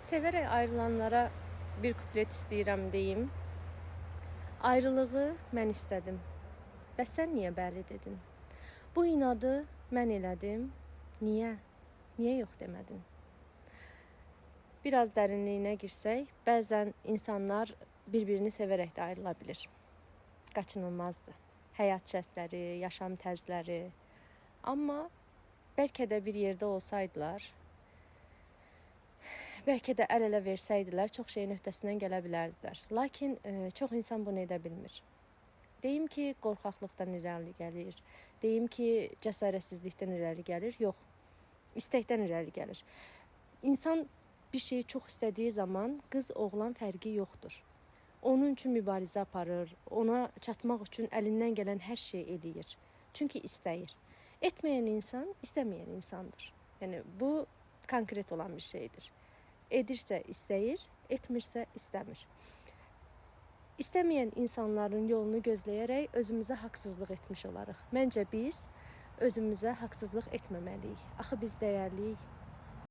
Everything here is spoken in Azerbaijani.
Sevərək ayrılanlara bir kuplet istəyirəm deyim. Ayrılığı mən istədim. Bəs sən niyə bəli dedin? Bu inadı mən elədim. Niyə? Niyə yox demədin? Biraz dərinliyinə girsək, bəzən insanlar bir-birini sevərək də ayrıla bilir. Qaçınılmazdır. Həyat şərtləri, yaşam tərzləri. Amma bəlkə də bir yerdə olsaydılar, bəlkə də əl-ələ versəydilər, çox şeyin öhdəsindən gələ bilərdilər. Lakin çox insan bunu edə bilmir. Deyim ki, qorxaqlıqdan irəli gəlir. Deyim ki, cəsarətsizlikdən irəli gəlir. Yox, istəkdən irəli gəlir. İnsan bir şeyi çox istədiyi zaman qız, oğlan fərqi yoxdur. Onun üçün mübarizə aparır, ona çatmaq üçün əlindən gələn hər şeyi eləyir. Çünki istəyir. Etməyən insan istəməyən insandır. Yəni bu konkret olan bir şeydir. Edirsə istəyir, etmirsə istəmir. İstəməyən insanların yolunu gözləyərək özümüzə haqsızlıq etmiş olarıq. Məncə biz özümüzə haqsızlıq etməməliyik. Axı biz dəyərliyik.